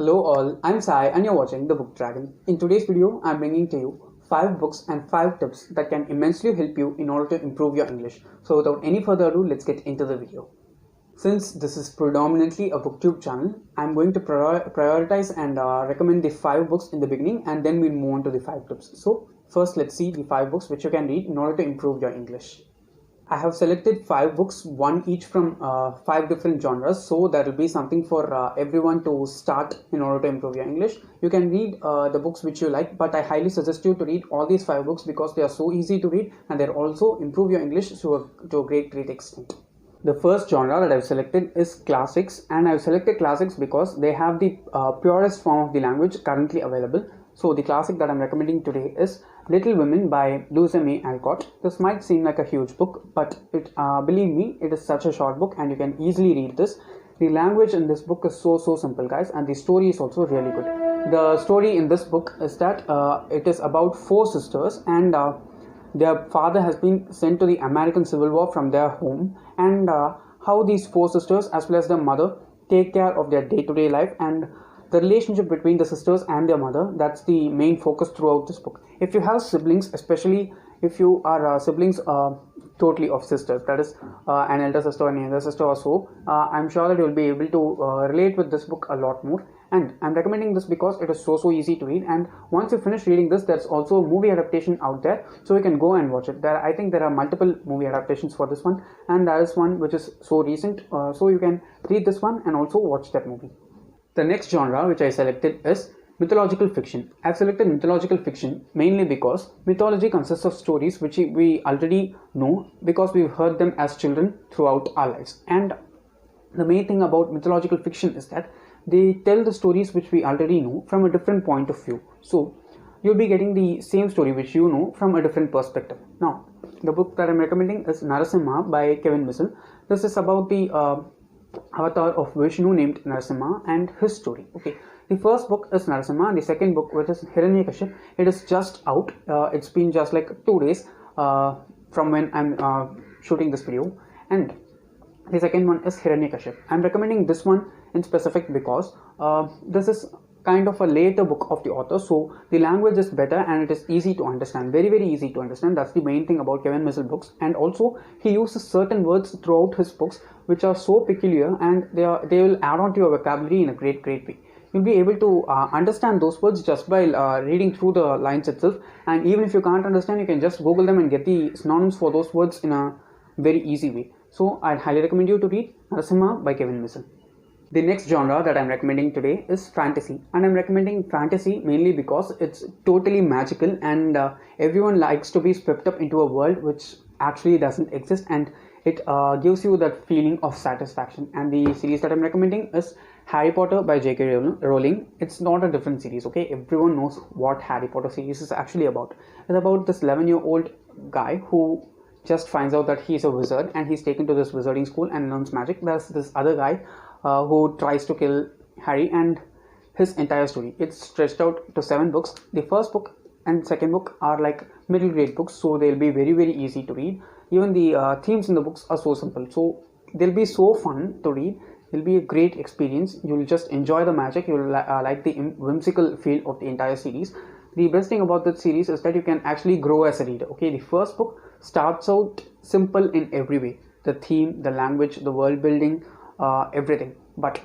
Hello all, I'm Sai and you're watching The Book Dragon. In today's video, I'm bringing to you 5 books and 5 tips that can immensely help you in order to improve your English. So without any further ado, let's get into the video. Since this is predominantly a booktube channel, I'm going to prioritize and recommend the 5 books in the beginning, and then we'll move on to the 5 tips. So first, let's see the 5 books which you can read in order to improve your English. I have selected 5 books, one each from 5 different genres, so there will be something for everyone to start in order to improve your English. You can read the books which you like, but I highly suggest you to read all these 5 books because they are so easy to read and they also improve your English to a great extent. The first genre that I've selected is classics, and I've selected classics because they have the purest form of the language currently available. So the classic that I'm recommending today is Little Women by Louisa May Alcott. This might seem like a huge book, but believe me, it is such a short book and you can easily read this. The language in this book is so simple, guys, and the story is also really good. The story in this book is that it is about 4 sisters, and their father has been sent to the American Civil War from their home, and how these 4 sisters as well as their mother take care of their day-to-day life and the relationship between the sisters and their mother. That's the main focus throughout this book. If you have siblings, especially if you are siblings totally of sisters, that is an elder sister and an younger sister or so, I'm sure that you'll be able to relate with this book a lot more. And I'm recommending this because it is so easy to read, and once you finish reading this, there's also a movie adaptation out there, so you can go and watch it. I think there are multiple movie adaptations for this one, and there is one which is so recent, so you can read this one and also watch that movie. The next genre which I selected is mythological fiction. I've selected mythological fiction mainly because mythology consists of stories which we already know because we've heard them as children throughout our lives. And the main thing about mythological fiction is that they tell the stories which we already know from a different point of view. So you'll be getting the same story which you know from a different perspective. Now, the book that I'm recommending is Narasimha by Kevin Missal. This is about the avatar of Vishnu named Narasimha and his story. Okay, the first book is Narasimha, and the second book, which is Hiranyakashipu, it is just out. It's been just like 2 days from when I'm shooting this video, and the second one is Hiranyakashipu. I'm recommending this one in specific because this is kind of a later book of the author, so the language is better and it is easy to understand, very easy to understand. That's the main thing about Kevin Missal books. And also he uses certain words throughout his books which are so peculiar, and they will add on to your vocabulary in a great way. You'll be able to understand those words just by reading through the lines itself, and even if you can't understand, you can just Google them and get the synonyms for those words in a very easy way. So I'd highly recommend you to read Narasimha by Kevin Missal. The next genre that I'm recommending today is fantasy, and I'm recommending fantasy mainly because it's totally magical, and everyone likes to be swept up into a world which actually doesn't exist, and it gives you that feeling of satisfaction. And the series that I'm recommending is Harry Potter by J.K. Rowling. It's not a different series, okay? Everyone knows what Harry Potter series is actually about. It's about this 11-year-old guy who just finds out that he's a wizard, and he's taken to this wizarding school and learns magic. There's this other guy who tries to kill Harry, and his entire story. It's stretched out to 7 books. The first book and second book are like middle grade books, so they'll be very easy to read. Even the themes in the books are so simple, so they'll be so fun to read. It'll be a great experience. You'll just enjoy the magic. You'll like the whimsical feel of the entire series. The best thing about that series is that you can actually grow as a reader. Okay, the first book starts out simple in every way: the theme, the language, the world building, everything. But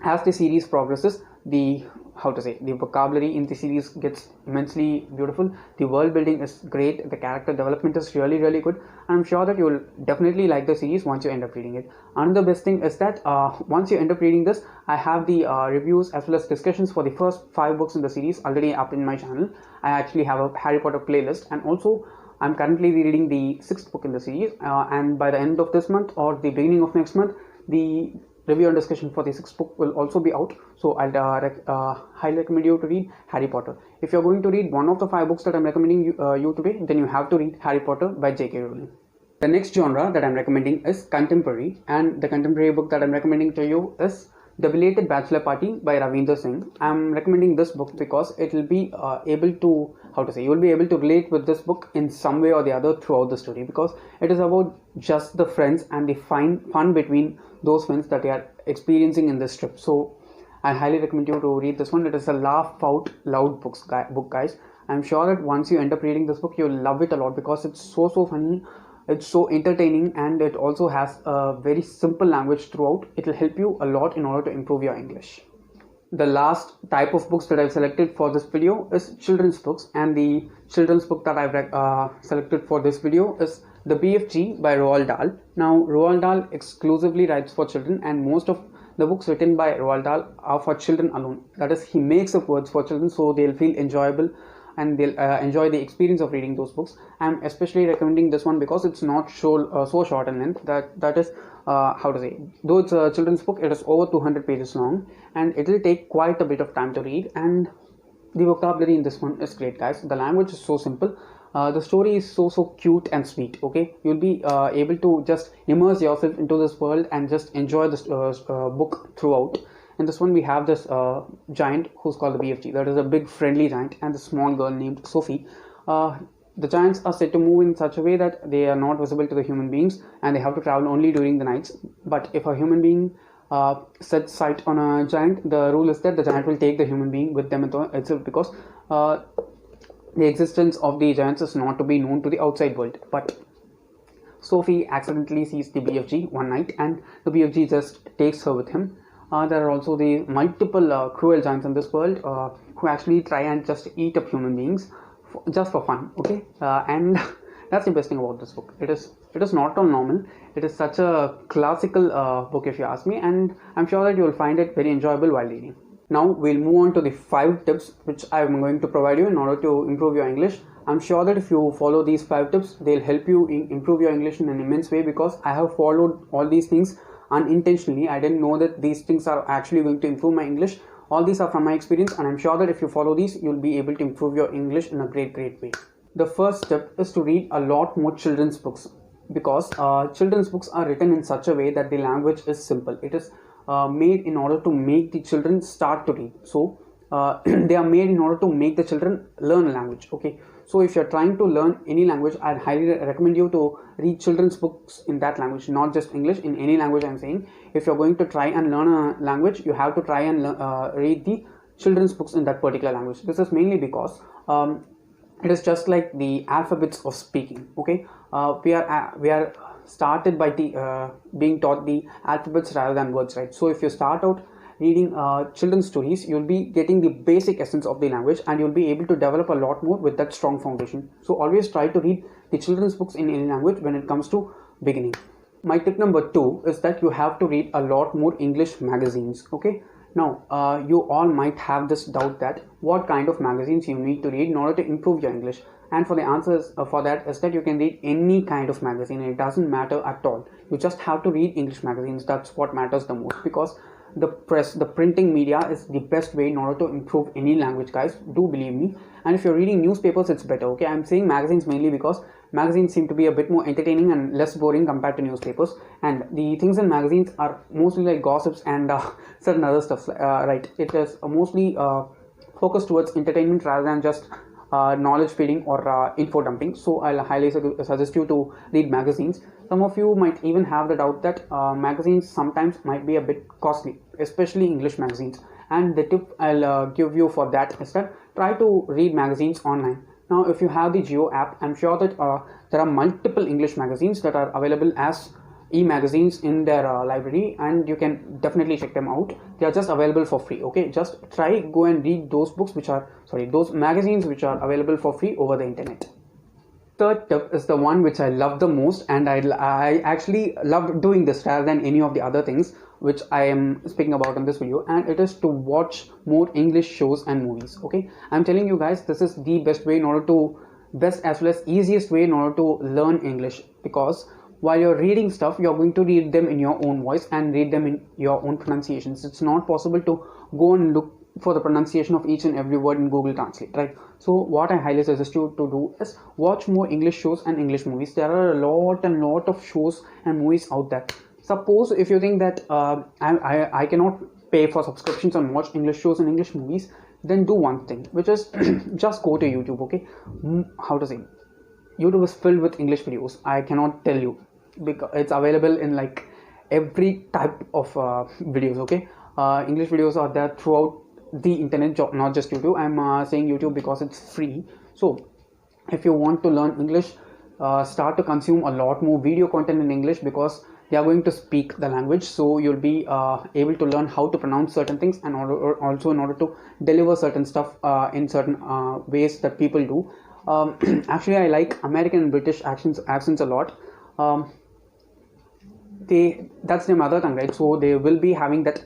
as the series progresses, the vocabulary in the series gets immensely beautiful. The world building is great. The character development is really good. And I'm sure that you'll definitely like the series once you end up reading it. Another best thing is that once you end up reading this, I have the reviews as well as discussions for the first 5 books in the series already up in my channel. I actually have a Harry Potter playlist, and also I'm currently reading the 6th book in the series, and by the end of this month or the beginning of next month, the review and discussion for the 6th book will also be out. So I'll highly recommend you to read Harry Potter. If you're going to read one of the 5 books that I'm recommending you today, then you have to read Harry Potter by J.K. Rowling. The next genre that I'm recommending is contemporary, and the contemporary book that I'm recommending to you is The Belated Bachelor Party by Ravinder Singh. I'm recommending this book because it will be you'll be able to relate with this book in some way or the other throughout the story, because it is about just the friends and the fun between those friends that they are experiencing in this trip. So I highly recommend you to read this one. It is a laugh out loud book, guys. I'm sure that once you end up reading this book, you'll love it a lot because it's so funny, it's so entertaining, and it also has a very simple language throughout. It will help you a lot in order to improve your English. The last type of books that I've selected for this video is children's books, and the children's book that I've selected for this video is The BFG by Roald Dahl. Now, Roald Dahl exclusively writes for children, and most of the books written by Roald Dahl are for children alone. That is, he makes up words for children so they'll feel enjoyable and they'll enjoy the experience of reading those books. I'm especially recommending this one because it's not so short in length. That is, though it's a children's book, it is over 200 pages long, and it will take quite a bit of time to read, and the vocabulary in this one is great, guys. The language is so simple. The story is so cute and sweet. Okay, you'll be able to just immerse yourself into this world and just enjoy this book throughout. In this one, we have this giant who's called the BFG. That is a big friendly giant, and the small girl named Sophie. The giants are said to move in such a way that they are not visible to the human beings, and they have to travel only during the nights. But if a human being sets sight on a giant, the rule is that the giant will take the human being with them itself, because the existence of the giants is not to be known to the outside world. But Sophie accidentally sees the BFG one night, and the BFG just takes her with him. There are also the multiple cruel giants in this world who actually try and just eat up human beings just for fun. Okay, and that's the best thing about this book. It is not all normal. It is such a classical book, if you ask me, and I'm sure that you will find it very enjoyable while reading. Now we'll move on to the 5 tips which I'm going to provide you in order to improve your English. I'm sure that if you follow these 5 tips, they'll help you improve your English in an immense way, because I have followed all these things unintentionally. I didn't know that these things are actually going to improve my English. All these are from my experience, and I'm sure that if you follow these, you'll be able to improve your English in a great way. The first step is to read a lot more children's books, because children's books are written in such a way that the language is simple. It is made in order to make the children start to read. So they are made in order to make the children learn language. Okay, so if you're trying to learn any language, I'd highly recommend you to read children's books in that language, not just English, in any language. I'm saying, if you're going to try and learn a language, you have to try and read the children's books in that particular language. This is mainly because it is just like the alphabets of speaking. Okay, we are started by being taught the alphabets rather than words, right? So if you start out reading children's stories, you'll be getting the basic essence of the language, and you'll be able to develop a lot more with that strong foundation. So always try to read the children's books in any language when it comes to beginning. My tip number 2 is that you have to read a lot more English magazines. Okay, now you all might have this doubt that what kind of magazines you need to read in order to improve your English. And for the answers for that is that you can read any kind of magazine. It doesn't matter at all. You just have to read English magazines. That's what matters the most, because the press, the printing media is the best way in order to improve any language, guys. Do believe me. And if you're reading newspapers, it's better. Okay, I'm saying magazines mainly because magazines seem to be a bit more entertaining and less boring compared to newspapers. And the things in magazines are mostly like gossips and certain other stuff. Right? It is mostly focused towards entertainment rather than just knowledge feeding or info dumping. So I'll highly suggest you to read magazines. Some of you might even have the doubt that magazines sometimes might be a bit costly, especially English magazines. And the tip I'll give you for that is that try to read magazines online. Now, if you have the Geo app, I'm sure that there are multiple English magazines that are available as e-magazines in their library, and you can definitely check them out. They are just available for free. Okay, just go and read those those magazines which are available for free over the internet. Third tip is the one which I love the most, and I actually love doing this rather than any of the other things which I am speaking about in this video, and it is to watch more English shows and movies. Okay, I'm telling you guys, this is the best way in order to best as well as easiest way in order to learn English, because while you're reading stuff, you're going to read them in your own voice and read them in your own pronunciations. It's not possible to go and look for the pronunciation of each and every word in Google Translate, right? So what I highly suggest you to do is watch more English shows and English movies. There are a lot of shows and movies out there. Suppose if you think that I cannot pay for subscriptions and watch English shows and English movies, then do one thing, which is just go to YouTube. Okay, YouTube is filled with English videos. I cannot tell you, because it's available in like every type of videos. Okay, English videos are there throughout the internet, not just YouTube. I'm saying YouTube because it's free. So if you want to learn English, start to consume a lot more video content in English, because they are going to speak the language, so you'll be able to learn how to pronounce certain things, and also in order to deliver certain stuff in certain ways that people do. Actually, I like American and British accents a lot. That's their mother tongue, right? So they will be having that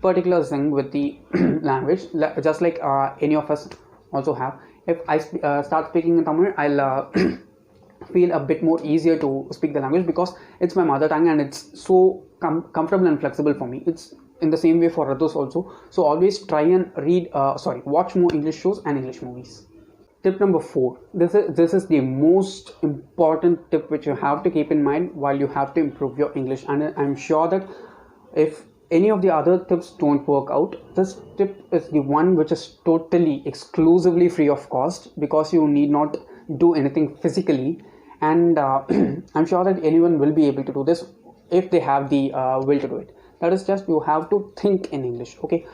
particular thing with the language, just like any of us also have. If I start speaking in Tamil, I'll feel a bit more easier to speak the language, because it's my mother tongue and it's so comfortable and flexible for me. It's in the same way for others also. So always try and watch more English shows and English movies. Tip number 4. This is the most important tip which you have to keep in mind while you have to improve your English. And I'm sure that if any of the other tips don't work out, this tip is the one which is totally exclusively free of cost, because you need not do anything physically, and I'm sure that anyone will be able to do this if they have the will to do it. That is just, you have to think in English. Okay,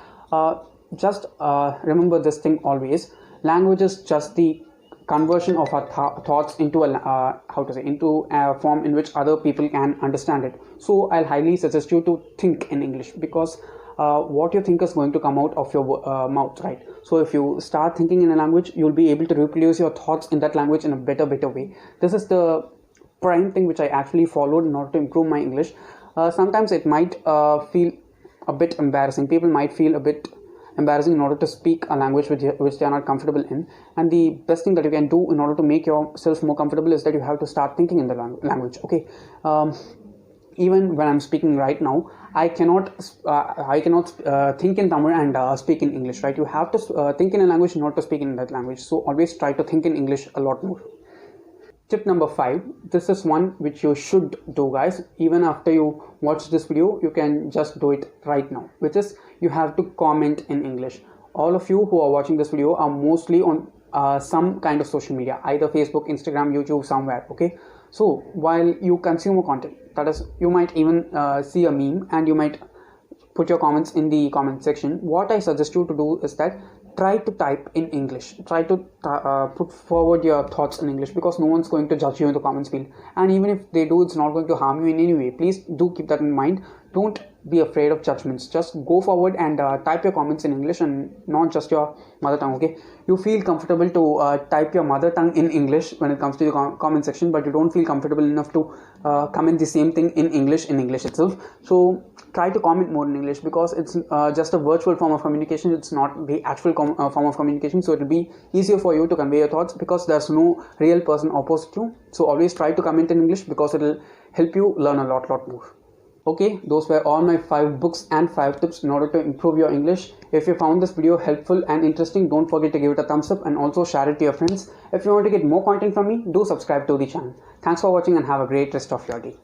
just remember this thing always. Language is just the conversion of our thoughts into a form in which other people can understand it. So I'll highly suggest you to think in English, because what you think is going to come out of your mouth, right? So if you start thinking in a language, you'll be able to reproduce your thoughts in that language in a better way. This is the prime thing which I actually followed in order to improve my English. Sometimes it might feel a bit embarrassing. People might feel a bit embarrassing in order to speak a language which they are not comfortable in, and the best thing that you can do in order to make yourself more comfortable is that you have to start thinking in the language. Okay, even when I'm speaking right now, I cannot think in Tamil and speak in English, right? You have to think in a language in order to speak in that language. So always try to think in English a lot more. Tip number 5. This is one which you should do, guys. Even after you watch this video, you can just do it right now, which is, you have to comment in English. All of you who are watching this video are mostly on some kind of social media, either Facebook, Instagram, YouTube, somewhere. Okay, so while you consume a content, that is, you might even see a meme and you might put your comments in the comment section. What I suggest you to do is that try to type in English. Try to put forward your thoughts in English, because no one's going to judge you in the comments field, and even if they do, it's not going to harm you in any way. Please do keep that in mind. Don't be afraid of judgments. Just go forward and type your comments in English and not just your mother tongue. Okay, you feel comfortable to type your mother tongue in English when it comes to the comment section, but you don't feel comfortable enough to comment the same thing in English itself. So try to comment more in English, because it's just a virtual form of communication. It's not the actual form of communication, so it will be easier for you to convey your thoughts, because there's no real person opposite you. So always try to comment in English, because it will help you learn a lot more. Okay, those were all my 5 books and 5 tips in order to improve your English. If you found this video helpful and interesting, don't forget to give it a thumbs up and also share it to your friends. If you want to get more content from me, do subscribe to the channel. Thanks for watching and have a great rest of your day.